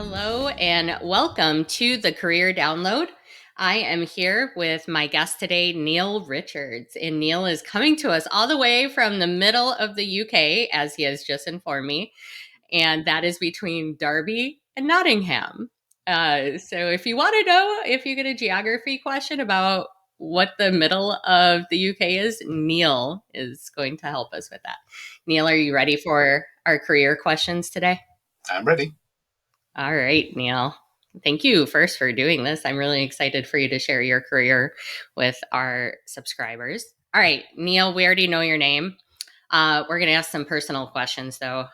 Hello and welcome to the Career Download. I am here with my guest today, Neil Richards. And Neil is coming to us all the way from the middle of the UK, as he has just informed me. And that is between Derby and Nottingham. So if you want to know if you get a geography question about what the middle of the UK is, Neil is going to help us with that. Neil, are you ready for our career questions today? I'm ready. All right, Neil. Thank you first for doing this. I'm really excited for you to share your career with our subscribers. All right, Neil, we already know your name. We're going to ask some personal questions, though.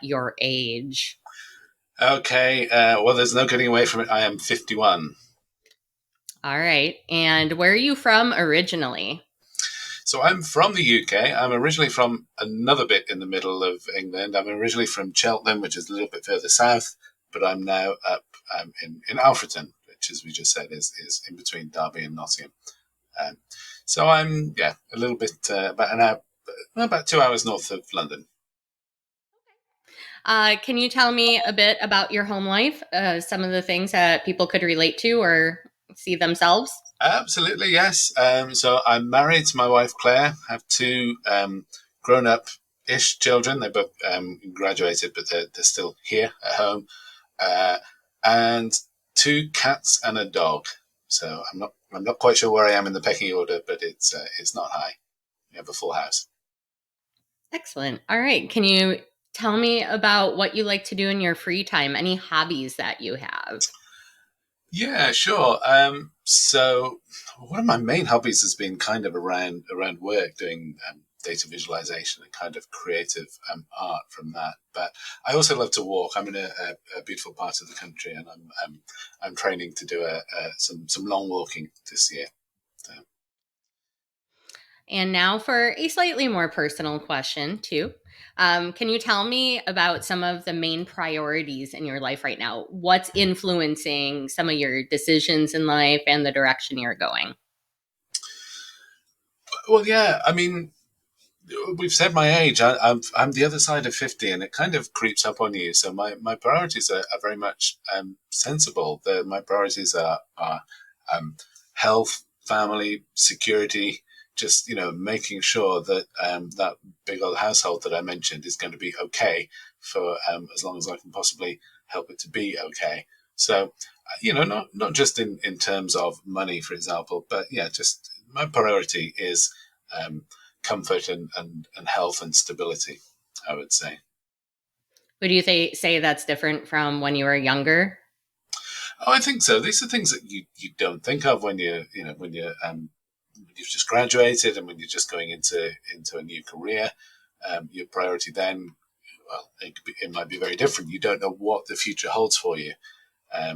Your age. Okay, well, there's no getting away from it. I am 51. All right. And where are you from originally? So I'm from the UK. I'm originally from another bit in the middle of England. I'm originally from Cheltenham, which is a little bit further south, but I'm now up in Alfreton, which, as we just said, is in between Derby and Nottingham. Um, so I'm, a little bit, about an hour, about 2 hours north of London. Can you tell me a bit about your home life? Some of the things that people could relate to or see themselves? Absolutely, yes. So I'm married to my wife Claire. Have two grown-up-ish children. They both graduated, but they're still here at home. Uh, and two cats and a dog. So I'm not quite sure where I am in the pecking order, but it's not high. We have a full house. Excellent. All right. Can you tell me about what you like to do in your free time? Any hobbies that you have? Yeah, sure. So one of my main hobbies has been kind of around work, doing data visualization and kind of creative art from that. But I also love to walk. I'm in a beautiful part of the country, and I'm training to do some long walking this year. So, And now for a slightly more personal question, too. Can you tell me about some of the main priorities in your life right now? What's influencing some of your decisions in life and the direction you're going? well, yeah. I mean, we've said my age. I'm the other side of 50, and it kind of creeps up on you. So my priorities are very much sensible. My priorities are health, family, security. Just making sure that that big old household that I mentioned is going to be okay for as long as I can possibly help it to be okay. So not just in terms of money, for example, but yeah, just my priority is um, comfort and health and stability, I would say. Would you say that's different from when you were younger? Oh, I think so. These are things that you don't think of when when you've just graduated and when you're just going into a new career. Your priority then, well, it might be very different. You don't know what the future holds for you.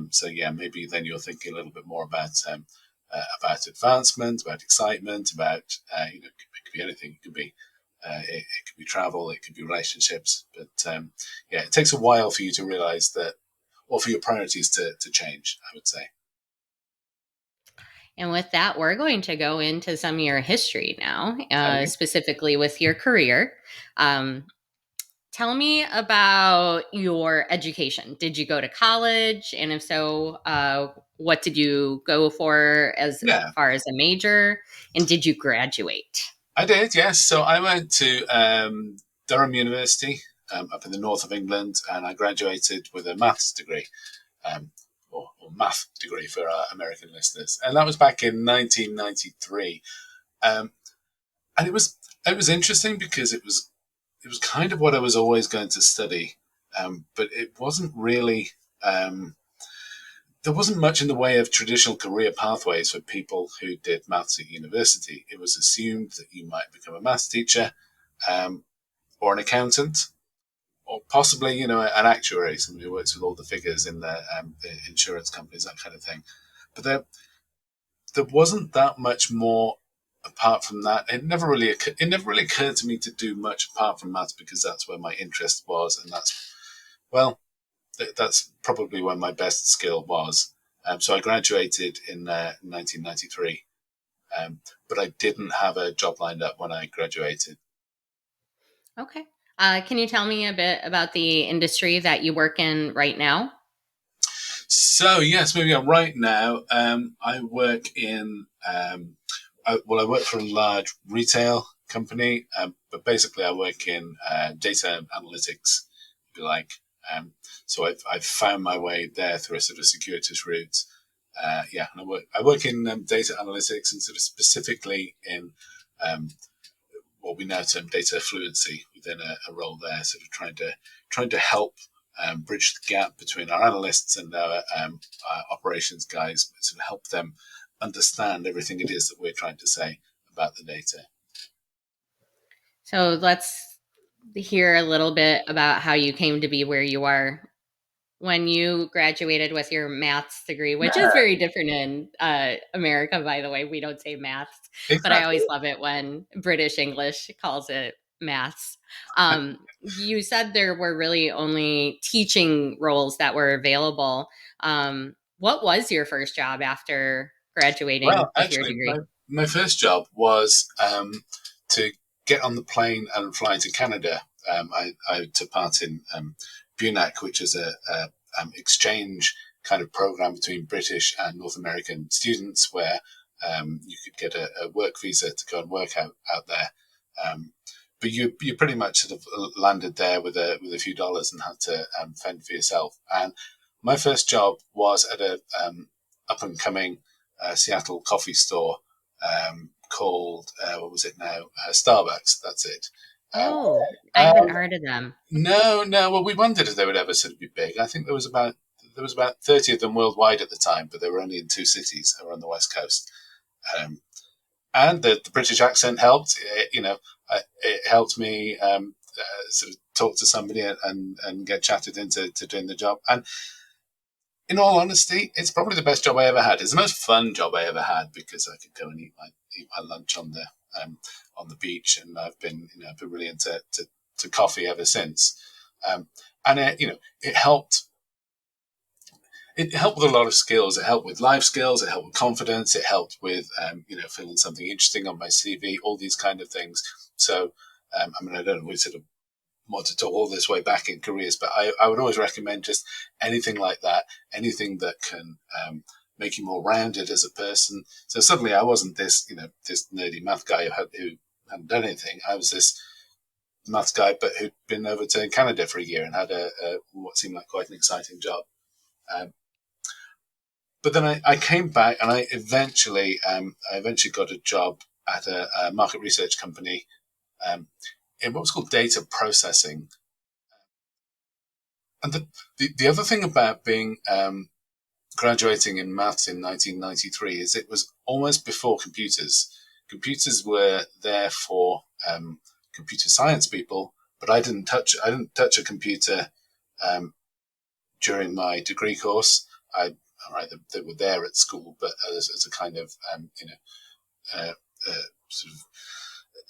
So yeah, maybe then you're thinking a little bit more about advancement, about excitement, about it could be anything. It could be it could be travel, it could be relationships. But yeah, it takes a while for you to realize that, or for your priorities to change, I would say. And with that, we're going to go into some of your history now, Okay. specifically with your career. Um, Tell me about your education. Did you go to college? And if so, what did you go for as Yeah, far as a major? And did you graduate? I did. Yes. So I went to Durham University up in the north of England, and I graduated with a maths degree. Or math degree for our American listeners, and that was back in 1993. Um, and it was interesting because it was kind of what I was always going to study, but it wasn't really. There wasn't much in the way of traditional career pathways for people who did maths at university. It was assumed that you might become a maths teacher, um, or an accountant, or possibly an actuary, somebody who works with all the figures in the insurance companies, that kind of thing. But there wasn't that much more apart from that. It never really occurred to me to do much apart from maths because that's where my interest was, and well, that's probably where my best skill was. So I graduated in 1993, but I didn't have a job lined up when I graduated. Okay. Can you tell me a bit about the industry that you work in right now? So yes, moving on. Right now, I work in I work for a large retail company, but basically I work in data analytics, if you like. Um, so I've found my way there through a sort of circuitous route. Yeah, and I work in data analytics and sort of specifically in um, what we now term data fluency within a role there, sort of trying to help bridge the gap between our analysts and our operations guys, sort of help them understand everything it is that we're trying to say about the data. So let's hear a little bit about how you came to be where you are when you graduated with your maths degree, which is Yeah, very different in America, by the way. We don't say maths, but I exactly. always love it when British English calls it maths. You said there were really only teaching roles that were available. What was your first job after graduating Well, with your actually, my, degree? my first job was to get on the plane and fly to Canada. I took part in BUNAC, which is a exchange kind of program between British and North American students, where you could get a work visa to go and work out there. Um, but you pretty much sort of landed there with a few dollars and had to fend for yourself. And my first job was at a up and coming Seattle coffee store called what was it now? Starbucks. That's it. Um, Oh, I haven't um, heard of them. no, no. Well, we wondered if they would ever sort of be big. I think there was about 30 of them worldwide at the time, but they were only in two cities over on the west coast. Um, and the British accent helped. It helped me sort of talk to somebody and get chatted into doing the job. And in all honesty, it's probably the best job I ever had. It's the most fun job I ever had because I could go and eat my lunch um, on the beach, and I've been really into coffee ever since. Um, and it helped. It helped with a lot of skills. It helped with life skills. It helped with confidence. It helped with feeling something interesting on my CV. All these kind of things. So I don't know. We sort of want to talk all this way back in careers, but I would always recommend just anything like that, anything that can make you more rounded as a person. So suddenly I wasn't this nerdy math guy who hadn't done anything. I was this math guy, but who'd been over to Canada for a year and had a what seemed like quite an exciting job. Um, but then I came back and I eventually got a job at a market research company um, in what was called data processing. And the other thing about being graduating in maths in 1993 is it was almost before computers. Computers were there for computer science people, but I didn't touch a computer um, during my degree course. They were there at school, but as a kind of uh, sort of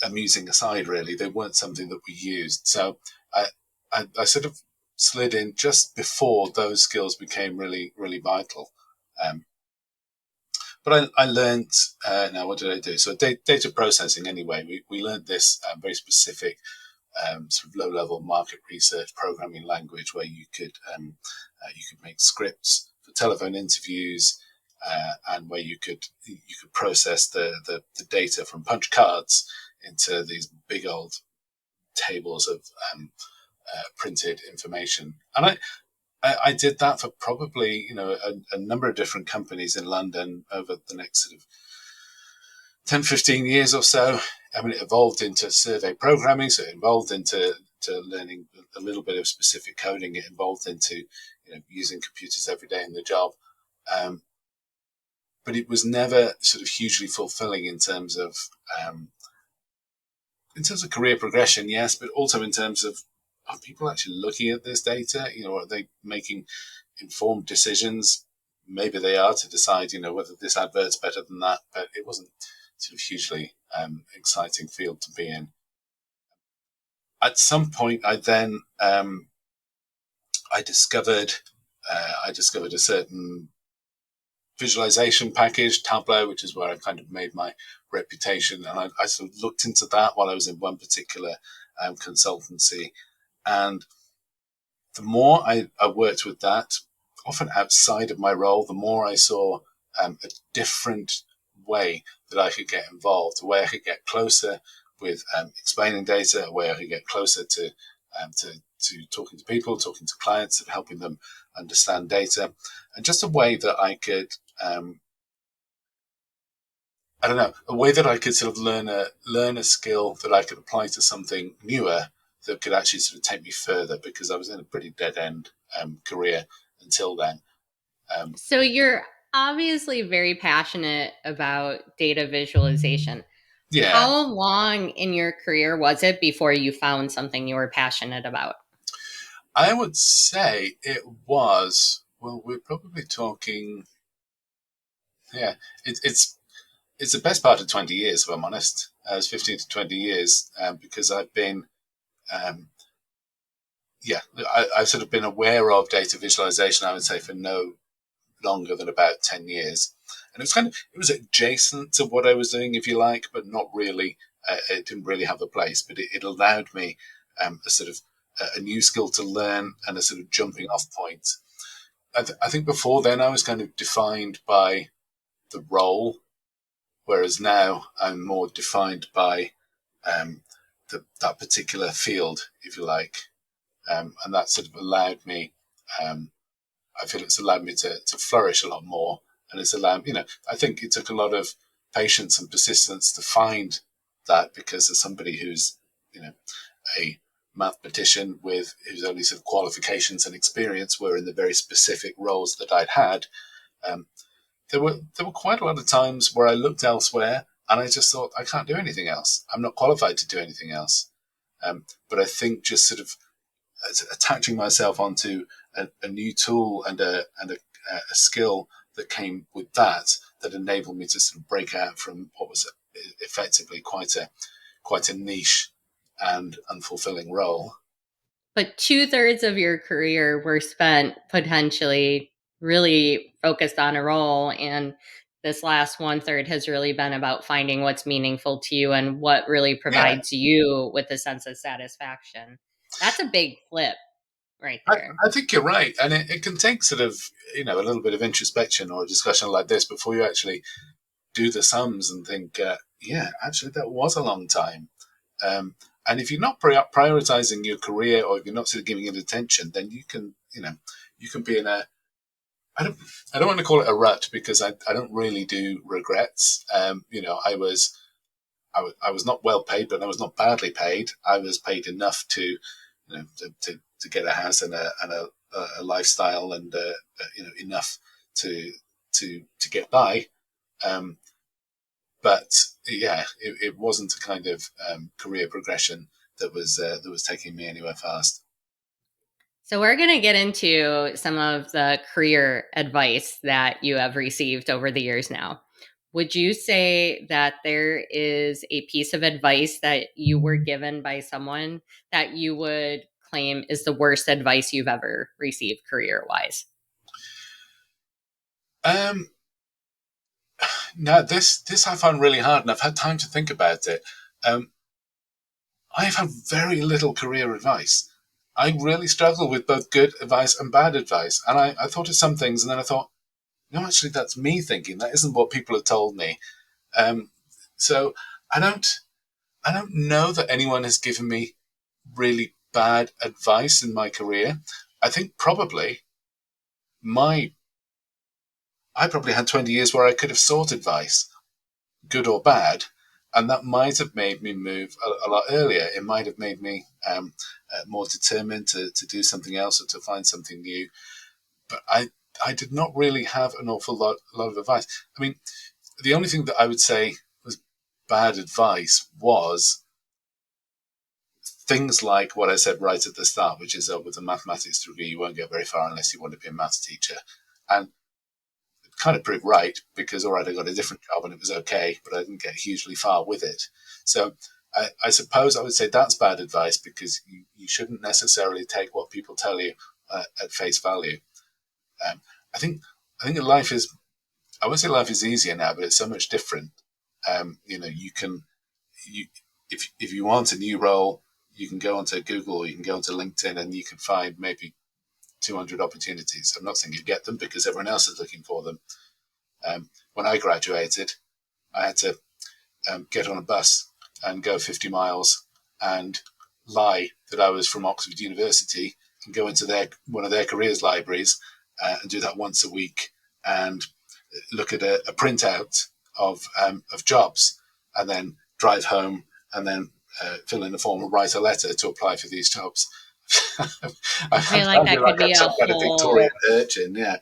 amusing aside, really, they weren't something that we used. So I sort of slid in just before those skills became really, really vital. Um, but I learned, now what did I do? So data processing anyway, we learned this very specific sort of low level market research programming language where you could make scripts for telephone interviews and where you could process the data from punch cards into these big old tables of printed information. And I did that for probably a number of different companies in London over the next sort of 10, 15 years or so. I mean, it evolved into survey programming, so it evolved into learning a little bit of specific coding. It evolved into using computers every day in the job. Um, but it was never sort of hugely fulfilling um, in terms of career progression, yes, but also in terms of are people actually looking at this data? Are they making informed decisions? Maybe they are to decide, whether this advert's better than that, but it wasn't sort of hugely exciting field to be in. At some point, I discovered a certain visualization package, Tableau, which is where I kind of made my reputation, and I sort of looked into that while I was in one particular consultancy, and the more I worked with that, often outside of my role, the more I saw a different way that I could get involved, a way I could get closer with explaining data, a way I could get closer to talking to people, talking to clients, and helping them understand data, and just a way that I could I don't know, a way that I could sort of learn a skill that I could apply to something newer that could actually sort of take me further, because I was in a pretty dead end career until then. Um, So you're obviously very passionate about data visualization. yeah, How long in your career was it before you found something you were passionate about? I would say it was. Well, we're probably talking. Yeah, it's the best part of 20 years, if I'm honest. It's 15 to 20 years, because I've been um, yeah, I've sort of been aware of data visualization, I would say, for no longer than about 10 years. And it was adjacent to what I was doing, if you like, but not really. It didn't really have a place, but it allowed me a sort of a new skill to learn and a sort of jumping off point. I think before then I was kind of defined by the role, whereas now I'm more defined by um, that particular field, if you like. And that sort of allowed me, um, I feel it's allowed me to flourish a lot more. And it's allowed, I think it took a lot of patience and persistence to find that, because as somebody who's, a mathematician with whose only sort of qualifications and experience were in the very specific roles that I'd had, um, there were quite a lot of times where I looked elsewhere and I just thought, I can't do anything else. I'm not qualified to do anything else. But I think just sort of attaching myself onto a new tool and a skill that came with that enabled me to sort of break out from what was effectively quite a niche and unfulfilling role. But two-thirds of your career were spent potentially really focused on a role. And this last one third has really been about finding what's meaningful to you and what really Yeah, provides you with a sense of satisfaction. That's a big flip right I, there. I think you're right, and it can take sort of a little bit of introspection or a discussion like this before you actually do the sums and think, yeah, actually that was a long time. And if you're not prioritizing your career, or if you're not sort of giving it attention, then you can be in a, I don't, I don't want to call it a rut, because I don't really do regrets. I was not well paid, but I was not badly paid. I was paid enough to get a house and a lifestyle, and enough to to get by. Um, but yeah, it wasn't a kind of career progression that was taking me anywhere fast. So, we're going to get into some of the career advice that you have received over the years now. Would you say that there is a piece of advice that you were given by someone that you would claim is the worst advice you've ever received career wise? Um, Now this I found really hard, and I've had time to think about it. Um, I've had very little career advice. I really struggle with both good advice and bad advice, and I thought of some things, and then I thought, no, actually, that's me thinking. That isn't what people have told me. Um, so I don't I don't know that anyone has given me really bad advice in my career. I think my I probably had 20 years where I could have sought advice, good or bad, and that might have made me move a lot earlier. It might have made me more determined to do something else or to find something new. But I did not really have an awful lot of advice. I mean, the only thing that I would say was bad advice was things like what I said right at the start, which is with a mathematics degree, you won't get very far unless you want to be a maths teacher. And kind of proved right, because all right, I got a different job and it was okay, but I didn't get hugely far with it. So I suppose I would say that's bad advice, because you shouldn't necessarily take what people tell you at face value. Um, I think I think life is, I won't say life is easier now, but it's so much different. You can you if you want a new role, you can go onto Google, or you can go onto LinkedIn, and you can find maybe 200 opportunities. I'm not saying you get them because everyone else is looking for them. When I graduated, I had to get on a bus and go 50 miles and lie that I was from Oxford University and go into one of their careers libraries and do that once a week and look at a printout of jobs and then drive home and then fill in a form and write a letter to apply for these jobs. I I'm feel like sounding like I'm some kind of Victorian urchin. Yeah.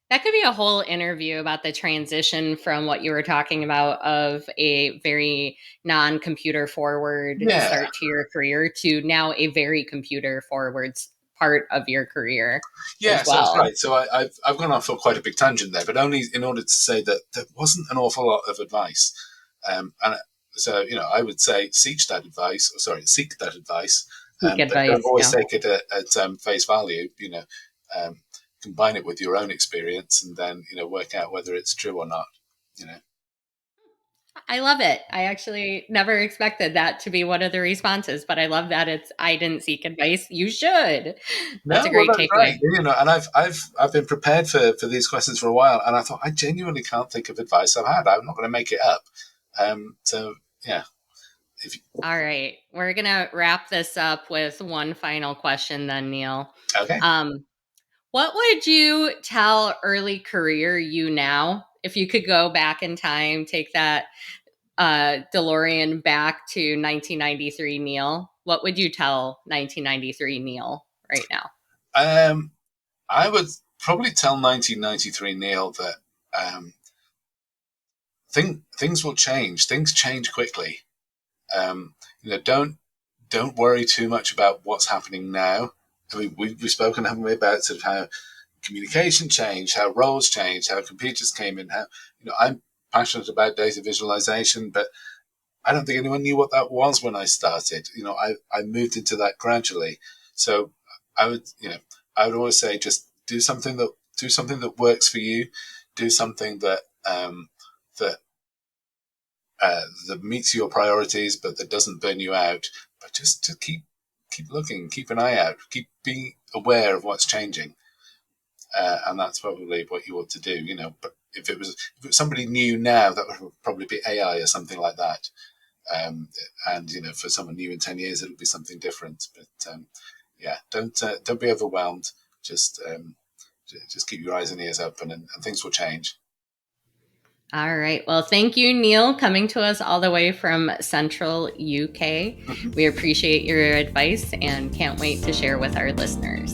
that could be a whole interview about the transition from what you were talking about of a very non-computer forward Yeah. start to your career to now a very computer forward part of your career Yeah, as so that's well. right. So I've gone off for quite a big tangent there, but only in order to say that there wasn't an awful lot of advice. And so, I would say seek that advice, Seek but don't advice, always yeah. take it at face value. Um, combine it with your own experience, and then work out whether it's true or not. You know. I love it. I actually never expected that to be one of the responses, but I love that it's I didn't seek advice. You should. That's No, a well, great that's right. takeaway. And I've been prepared for these questions for a while, and I thought I genuinely can't think of advice I've had. I'm not going to make it up. So yeah, if you, All right. We're going to wrap this up with one final question then, Neil. okay, Um, what would you tell early career you now if you could go back in time, take that DeLorean back to 1993 Neil? What would you tell 1993 Neil right now? um, I would probably tell 1993 Neil that things will change. Things change quickly. Um, don't worry too much about what's happening now. I mean, we've spoken, haven't we, about sort of how communication changed, how roles changed, how computers came in. How I'm passionate about data visualization, but I don't think anyone knew what that was when I started. I moved into that gradually. So I would, I would always say just do something that works for you, do something that that meets your priorities, but that doesn't burn you out. But just to keep looking, keep an eye out, keep being aware of what's changing, and that's probably what you ought to do. But if it was somebody new now, that would probably be AI or something like that. And for someone new in 10 years, it'll be something different. But yeah, don't be overwhelmed. Just keep your eyes and ears open, and things will change. All right. Well, thank you, Neil, coming to us all the way from central UK. We appreciate your advice and can't wait to share with our listeners.